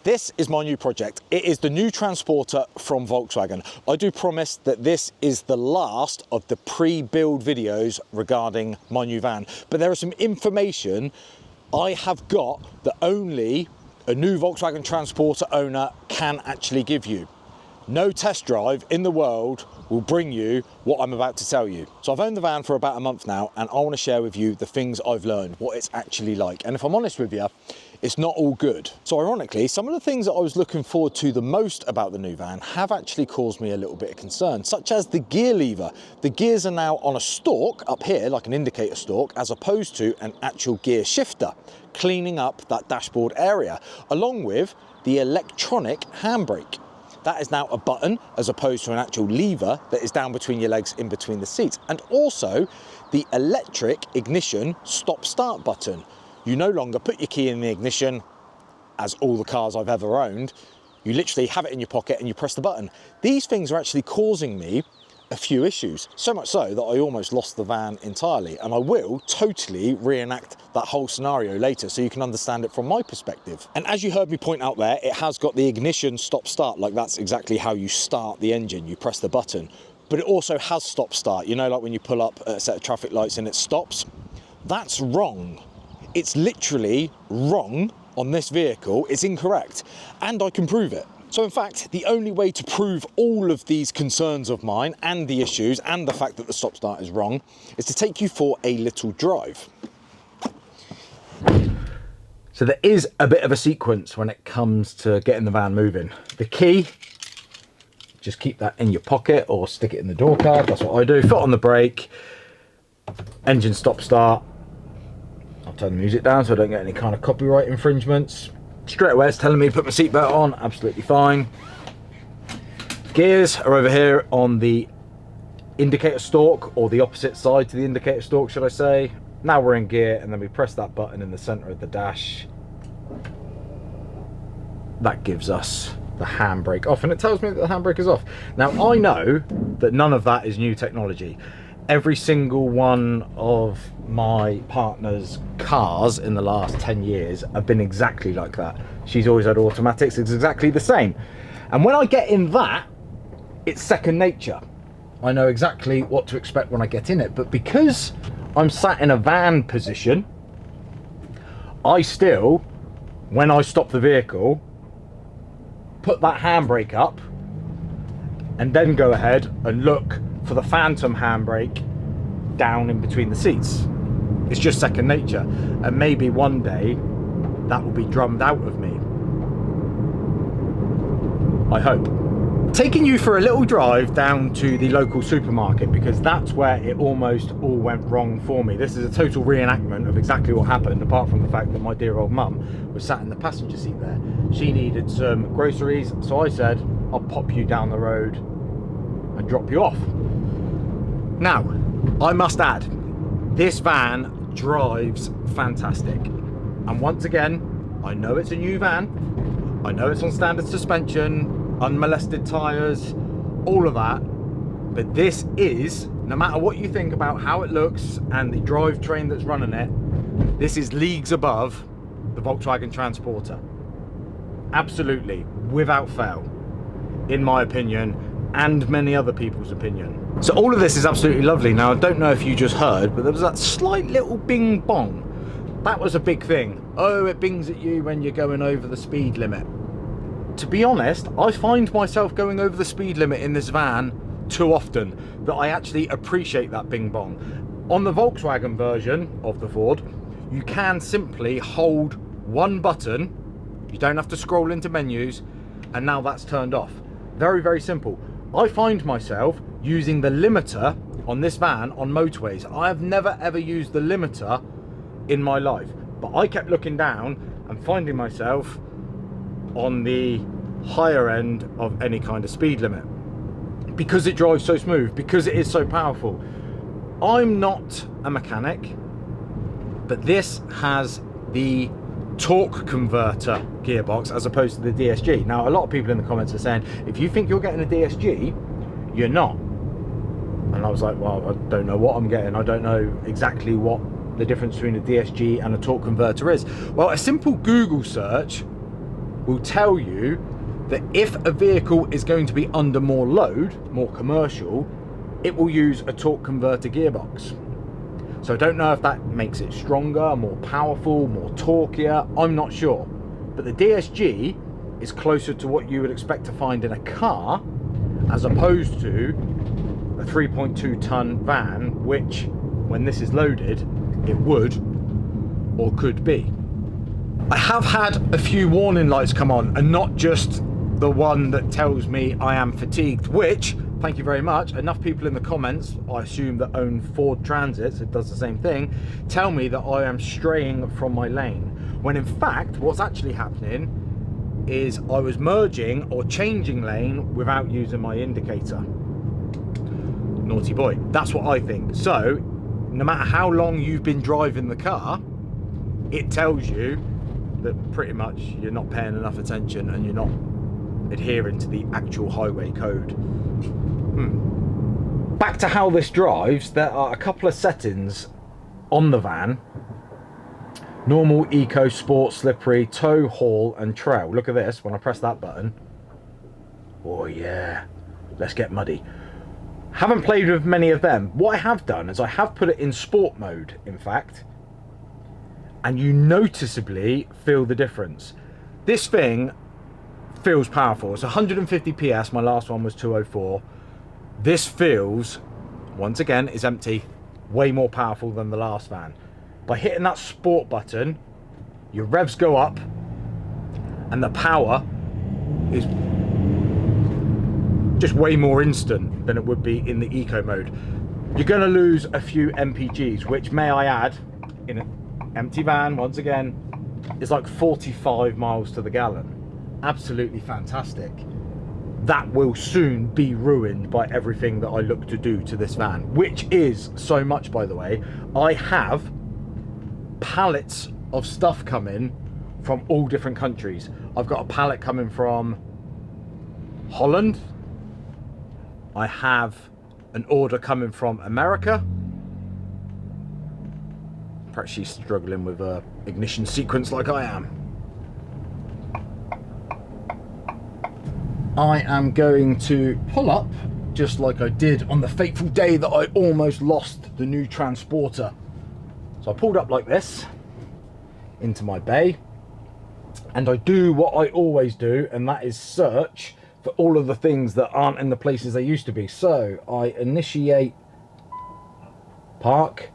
This is my new project. It is the new Transporter from Volkswagen. I do promise that this is the last of the pre-build videos regarding my new van, but there is some information I have got that only a new Volkswagen Transporter owner can actually give you. No test drive in the world will bring you what I'm about to tell you. So I've owned the van for about a month now, and I want to share with you the things I've learned, what it's actually like. And if I'm honest with you, it's not all good. So ironically, some of the things that I was looking forward to the most about the new van have actually caused me a little bit of concern, such as the gear lever. The gears are now on a stalk up here, like an indicator stalk, as opposed to an actual gear shifter, cleaning up that dashboard area, along with the electronic handbrake. That is now a button as opposed to an actual lever that is down between your legs in between the seats. And also the electric ignition stop-start button. You no longer put your key in the ignition, as all the cars I've ever owned. You literally have it in your pocket and you press the button. These things are actually causing me a few issues, so much so that I almost lost the van entirely, and I will totally reenact that whole scenario later so you can understand it from my perspective. And as you heard me point out there, it has got the ignition stop start, like that's exactly how you start the engine, you press the button. But it also has stop start, you know, like when you pull up a set of traffic lights and it stops. That's wrong. It's literally wrong on this vehicle. It's incorrect, and I can prove it. So in fact, the only way to prove all of these concerns of mine and the issues and the fact that the stop start is wrong is to take you for a little drive. So there is a bit of a sequence when it comes to getting the van moving. The key, just keep that in your pocket or stick it in the door card. That's what I do. Foot on the brake, engine stop start. I'll turn the music down so I don't get any kind of copyright infringements. Straight away it's telling me to put my seatbelt on, absolutely fine. Gears are over here on the indicator stalk, or the opposite side to the indicator stalk, should I say. Now we're in gear, and then we press that button in the center of the dash. That gives us the handbrake off, and it tells me that the handbrake is off. Now I know that none of that is new technology. Every single one of my partner's cars in the last 10 years have been exactly like that. She's always had automatics, it's exactly the same. And when I get in that, it's second nature. I know exactly what to expect when I get in it, but because I'm sat in a van position, I still, when I stop the vehicle, put that handbrake up and then go ahead and look for the phantom handbrake down in between the seats. It's just second nature, and maybe one day that will be drummed out of me. I hope. Taking you for a little drive down to the local supermarket, because that's where it almost all went wrong for me. This is a total reenactment of exactly what happened, apart from the fact that my dear old mum was sat in the passenger seat there. She needed some groceries, so I said, I'll pop you down the road and drop you off. Now, I must add, this van drives fantastic. And once again, I know it's a new van, I know it's on standard suspension, unmolested tyres, all of that, but this is, no matter what you think about how it looks and the drivetrain that's running it, this is leagues above the Volkswagen Transporter. Absolutely, without fail, in my opinion, and many other people's opinion. So all of this is absolutely lovely. Now, I don't know if you just heard, but there was that slight little bing bong. That was a big thing. Oh, it bings at you when you're going over the speed limit. To be honest, I find myself going over the speed limit in this van too often that I actually appreciate that bing bong. On the Volkswagen version of the Ford, you can simply hold one button, you don't have to scroll into menus, and now that's turned off. Very, very simple. I find myself using the limiter on this van on motorways. I have never ever used the limiter in my life, but I kept looking down and finding myself on the higher end of any kind of speed limit because it drives so smooth, because it is so powerful. I'm not a mechanic, but this has the torque converter gearbox as opposed to the DSG. Now, a lot of people in the comments are saying, if you think you're getting a DSG, you're not. And I was like, well, I don't know what I'm getting. I don't know exactly what the difference between a DSG and a torque converter is. Well, a simple Google search will tell you that if a vehicle is going to be under more load, more commercial, it will use a torque converter gearbox. So I don't know if that makes it stronger, more powerful, more torqueier, I'm not sure. But the DSG is closer to what you would expect to find in a car, as opposed to a 3.2 ton van, which when this is loaded, it would or could be. I have had a few warning lights come on, and not just the one that tells me I am fatigued, which, thank you very much, enough people in the comments, I assume that own Ford Transits, it does the same thing, tell me that I am straying from my lane, when in fact what's actually happening is I was merging or changing lane without using my indicator. Naughty boy, that's what I think. So no matter how long you've been driving the car, it tells you that pretty much you're not paying enough attention and you're not adhering to the actual highway code. Back to how this drives, there are a couple of settings on the van: normal, eco, sport, slippery, tow, haul and trail. Look at this, when I press that button, oh yeah, let's get muddy. Haven't played with many of them. What I have done is I have put it in sport mode, in fact, and you noticeably feel the difference. This thing feels powerful. It's 150 PS, my last one was 204. This feels, once again, is empty, way more powerful than the last van. By hitting that sport button, your revs go up and the power is just way more instant than it would be in the eco mode. You're going to lose a few mpgs, which, may I add, in an empty van, once again, is like 45 miles to the gallon. Absolutely fantastic. That will soon be ruined by everything that I look to do to this van, which is so much, by the way. I have pallets of stuff coming from all different countries. I've got a pallet coming from Holland. I have an order coming from America. Perhaps she's struggling with a ignition sequence like I am. I am going to pull up just like I did on the fateful day that I almost lost the new Transporter. So I pulled up like this into my bay, and I do what I always do, and that is search for all of the things that aren't in the places they used to be. So I initiate park,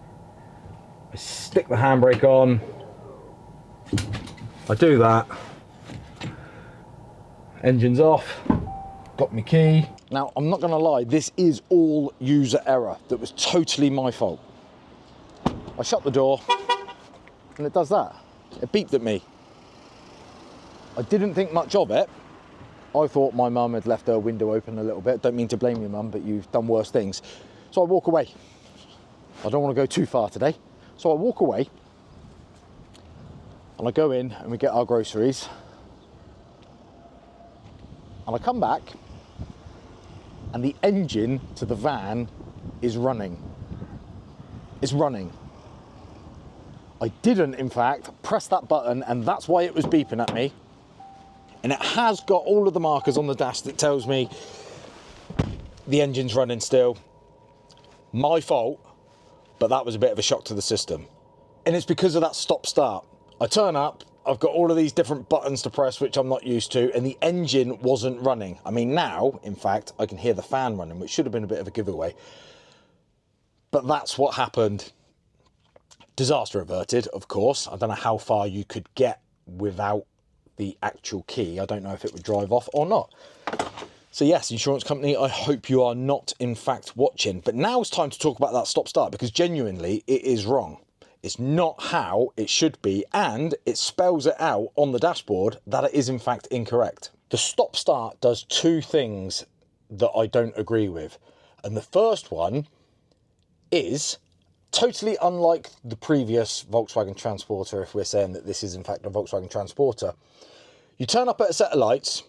I stick the handbrake on, I do that, engine's off, got my key. Now, I'm not gonna lie, this is all user error. That was totally my fault. I shut the door and it does that. It beeped at me. I didn't think much of it. I thought my mum had left her window open a little bit. Don't mean to blame you, mum, but you've done worse things. So I walk away. I don't want to go too far today. So I walk away and I go in and we get our groceries. And I come back and the engine to the van is running. It's running. I didn't, in fact, press that button, and that's why it was beeping at me. And it has got all of the markers on the dash that tells me the engine's running still. My fault, but that was a bit of a shock to the system. And it's because of that stop start. I turn up, I've got all of these different buttons to press, which I'm not used to, and the engine wasn't running. I mean, now, in fact, I can hear the fan running, which should have been a bit of a giveaway. But that's what happened. Disaster averted, of course. I don't know how far you could get without the actual key. I don't know if it would drive off or not. So yes, insurance company, I hope you are not in fact watching. But now it's time to talk about that stop start, because genuinely it is wrong. It's not how it should be, and it spells it out on the dashboard that it is in fact incorrect. The stop start does two things that I don't agree with. And the first one is, totally unlike the previous Volkswagen Transporter, if we're saying that this is in fact a Volkswagen Transporter, you turn up at a set of lights,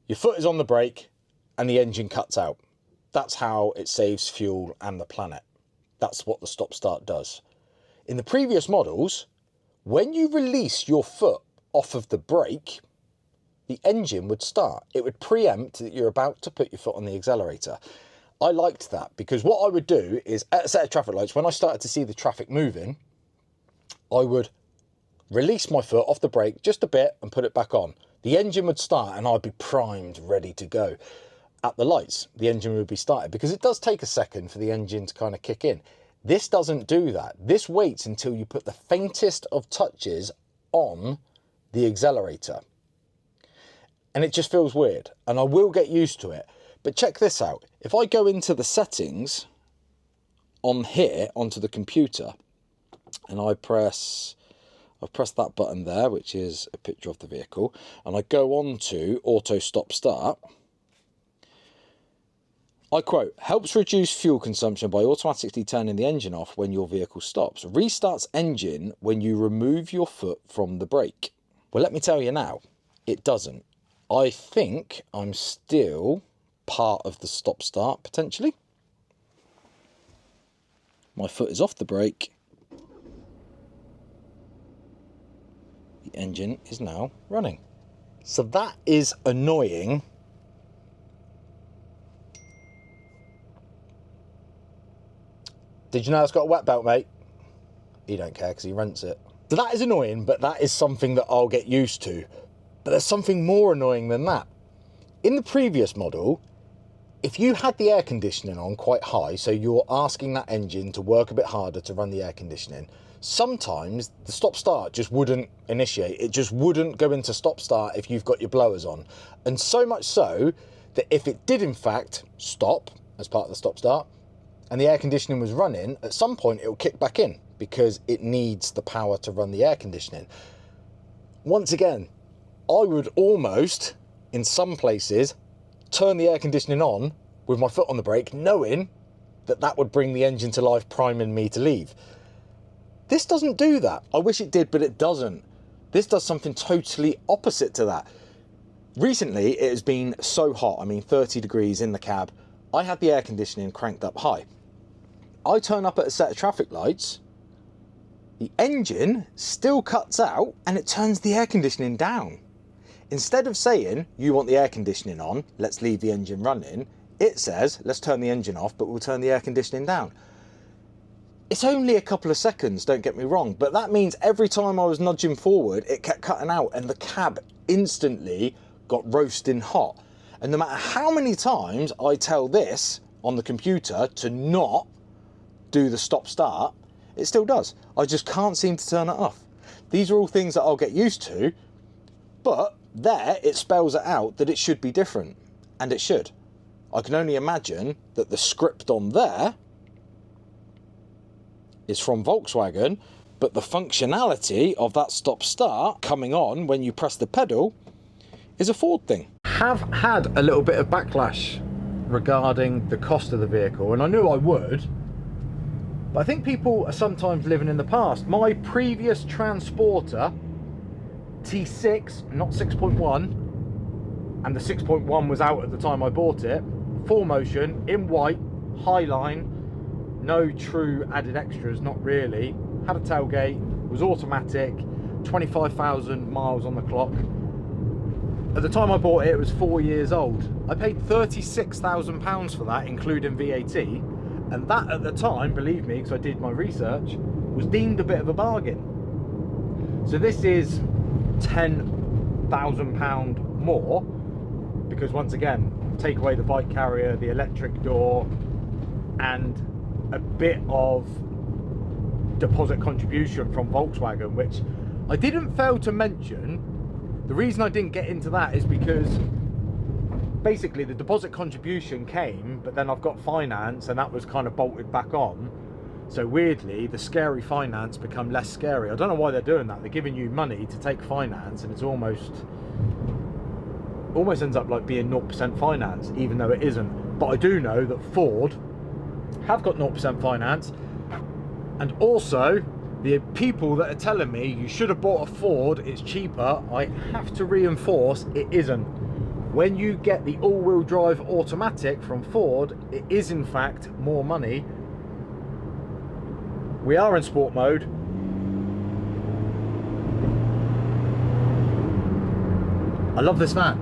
your foot is on the brake, and the engine cuts out. That's how it saves fuel and the planet. That's what the stop start does. In the previous models, when you release your foot off of the brake, the engine would start. It would preempt that you're about to put your foot on the accelerator. I liked that because what I would do is at a set of traffic lights, when I started to see the traffic moving, I would release my foot off the brake just a bit and put it back on. The engine would start and I'd be primed, ready to go. At the lights, the engine would be started because it does take a second for the engine to kind of kick in. This doesn't do that. This waits until you put the faintest of touches on the accelerator. And it just feels weird, and I will get used to it. But check this out. If I go into the settings on here, onto the computer, and I've pressed that button there, which is a picture of the vehicle, and I go on to auto stop start, I quote, helps reduce fuel consumption by automatically turning the engine off when your vehicle stops. Restarts engine when you remove your foot from the brake. Well, let me tell you now, it doesn't. I think I'm still part of the stop start, potentially. My foot is off the brake. The engine is now running. So that is annoying. Did you know it's got a wet belt, mate? He don't care because he rents it. So that is annoying, but that is something that I'll get used to. But there's something more annoying than that. In the previous model, if you had the air conditioning on quite high, so you're asking that engine to work a bit harder to run the air conditioning, sometimes the stop start just wouldn't initiate. It just wouldn't go into stop start if you've got your blowers on. And so much so that if it did in fact stop as part of the stop start and the air conditioning was running, at some point it will kick back in because it needs the power to run the air conditioning. Once again, I would almost, in some places, turn the air conditioning on with my foot on the brake, knowing that that would bring the engine to life, priming me to leave. This doesn't do that. I wish it did, but it doesn't. This does something totally opposite to that. Recently, it has been so hot, I mean 30 degrees in the cab. I had the air conditioning cranked up high. I turn up at a set of traffic lights, the engine still cuts out and it turns the air conditioning down. Instead of saying, you want the air conditioning on, let's leave the engine running, it says, let's turn the engine off, but we'll turn the air conditioning down. It's only a couple of seconds, don't get me wrong, but that means every time I was nudging forward, it kept cutting out and the cab instantly got roasting hot. And no matter how many times I tell this on the computer to not do the stop start, it still does. I just can't seem to turn it off. These are all things that I'll get used to, but there it spells it out that it should be different, and it should. I can only imagine that the script on there is from Volkswagen, but the functionality of that stop start coming on when you press the pedal is a Ford thing. Have had a little bit of backlash regarding the cost of the vehicle, and I knew I would, but I think people are sometimes living in the past. My previous Transporter T6, not 6.1, and the 6.1 was out at the time I bought it, 4Motion, in white, Highline, no true added extras, not really, had a tailgate, was automatic, 25,000 miles on the clock. At the time I bought it, it was 4 years old. I paid £36,000 for that, including VAT, and that at the time, believe me, because I did my research, was deemed a bit of a bargain. So this is £10,000 more, because once again, take away the bike carrier, the electric door, and a bit of deposit contribution from Volkswagen, which I didn't fail to mention. The reason I didn't get into that is because basically the deposit contribution came, but then I've got finance and that was kind of bolted back on. So weirdly, the scary finance become less scary. I don't know why they're doing that. They're giving you money to take finance and it's almost ends up like being 0% finance, even though it isn't. But I do know that Ford have got 0% finance, and also the people that are telling me you should have bought a Ford, it's cheaper, I have to reinforce it isn't. When you get the all-wheel drive automatic from Ford, it is in fact more money. We are in sport mode. I love this van.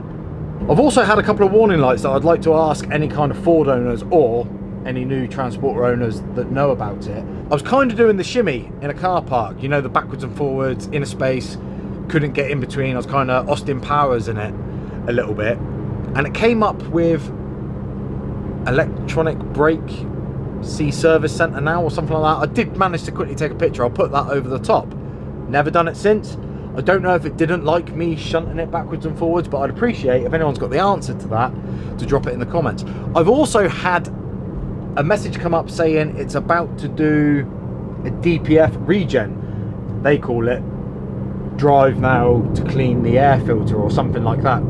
I've also had a couple of warning lights that I'd like to ask any kind of Ford owners or any new Transporter owners that know about it. I was kind of doing the shimmy in a car park, you know, the backwards and forwards, inner space, couldn't get in between. I was kind of Austin Powers in it a little bit, and it came up with electronic brake C service center now or something like that. I did manage to quickly take a picture. I'll put that over the top. Never done it since. I don't know if it didn't like me shunting it backwards and forwards, but I'd appreciate if anyone's got the answer to that to drop it in the comments. I've also had a message come up saying it's about to do a DPF regen, they call it. Drive now to clean the air filter or something like that.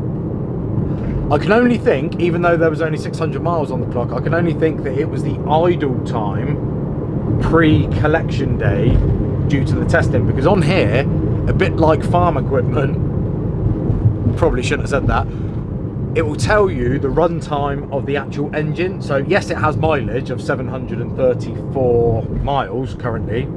I can only think, even though there was only 600 miles on the clock, I can only think that it was the idle time pre-collection day due to the testing, because on here, a bit like farm equipment, probably shouldn't have said that, it will tell you the runtime of the actual engine. So yes, it has mileage of 734 miles currently,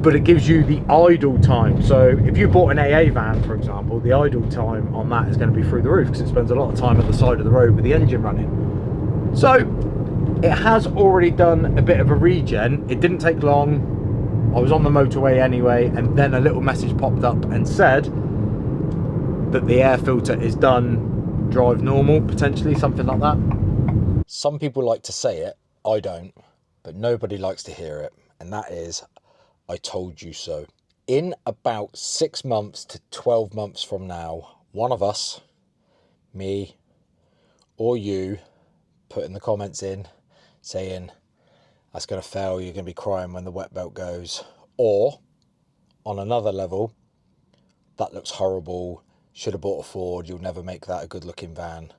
but it gives you the idle time. So if you bought an AA van, for example, the idle time on that is going to be through the roof, because it spends a lot of time at the side of the road with the engine running. So it has already done a bit of a regen. It didn't take long. I was on the motorway anyway, and then a little message popped up and said that the air filter is done, drive normal, potentially, something like that. Some people like to say it, I don't, but nobody likes to hear it, and that is, I told you so. In about 6 months to 12 months from now, one of us, me or you, put in the comments in saying, that's going to fail, you're going to be crying when the wet belt goes. Or, on another level, that looks horrible, should have bought a Ford, you'll never make that a good looking van.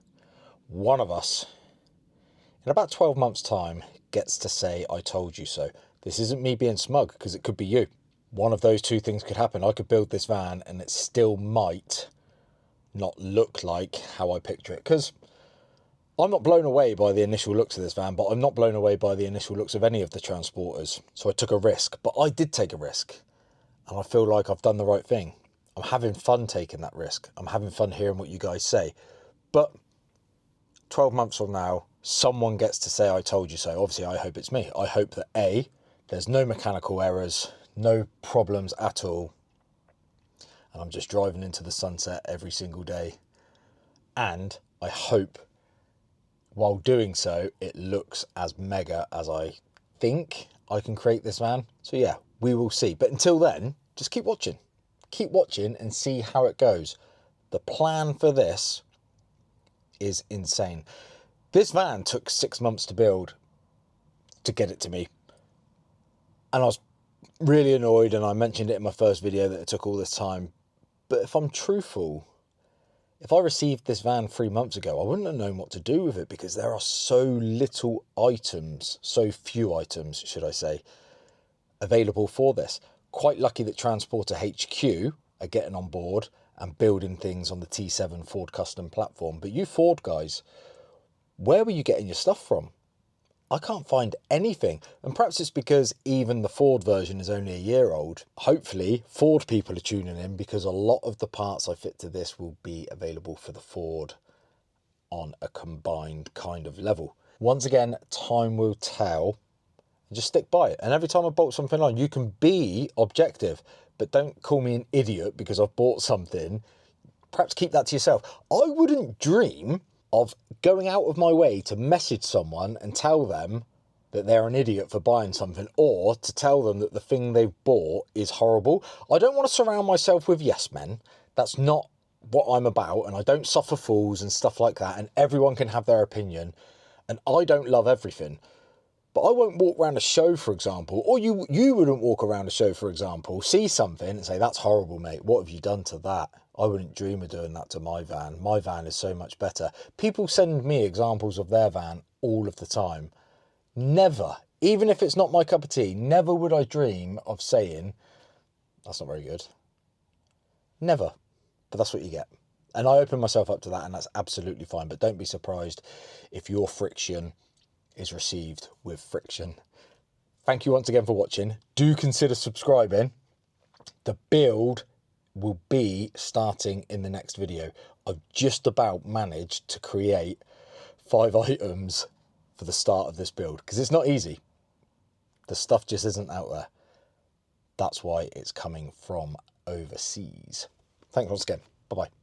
One of us, in about 12 months time, gets to say, I told you so. This isn't me being smug, because it could be you. One of those two things could happen. I could build this van and it still might not look like how I picture it. Because I'm not blown away by the initial looks of this van, but I'm not blown away by the initial looks of any of the Transporters. So I took a risk, but I did take a risk. And I feel like I've done the right thing. I'm having fun taking that risk. I'm having fun hearing what you guys say. But 12 months from now, someone gets to say, I told you so. Obviously, I hope it's me. I hope that A, there's no mechanical errors, no problems at all, and I'm just driving into the sunset every single day. And I hope, while doing so, it looks as mega as I think I can create this van. So yeah, we will see. But until then, just keep watching. Keep watching and see how it goes. The plan for this is insane. This van took 6 months to build to get it to me. And I was really annoyed, and I mentioned it in my first video that it took all this time. But if I'm truthful, if I received this van 3 months ago, I wouldn't have known what to do with it, because there are so little items, so few items, should I say, available for this. Quite lucky that TransporterHQ are getting on board and building things on the T7 Ford Custom platform. But you Ford guys, where were you getting your stuff from? I can't find anything, and perhaps it's because even the Ford version is only a year old. Hopefully Ford people are tuning in, because a lot of the parts I fit to this will be available for the Ford on a combined kind of level. Once again, time will tell, and just stick by it. And every time I bolt something on, you can be objective, but don't call me an idiot because I've bought something. Perhaps keep that to yourself. I wouldn't dream of going out of my way to message someone and tell them that they're an idiot for buying something, or to tell them that the thing they've bought is horrible. I don't want to surround myself with yes men. That's not what I'm about, and I don't suffer fools and stuff like that, and everyone can have their opinion, and I don't love everything. But I won't walk around a show, for example, or you wouldn't walk around a show, for example, see something and say, that's horrible, mate. What have you done to that? I wouldn't dream of doing that to my van. My van is so much better. People send me examples of their van all of the time. Never, even if it's not my cup of tea, never would I dream of saying, that's not very good. Never. But that's what you get. And I open myself up to that, and that's absolutely fine. But don't be surprised if your friction is received with friction. Thank you once again for watching. Do consider subscribing. The build will be starting in the next video. I've just about managed to create 5 items for the start of this build, because it's not easy. The stuff just isn't out there. That's why it's coming from overseas. Thanks once again. Bye-bye.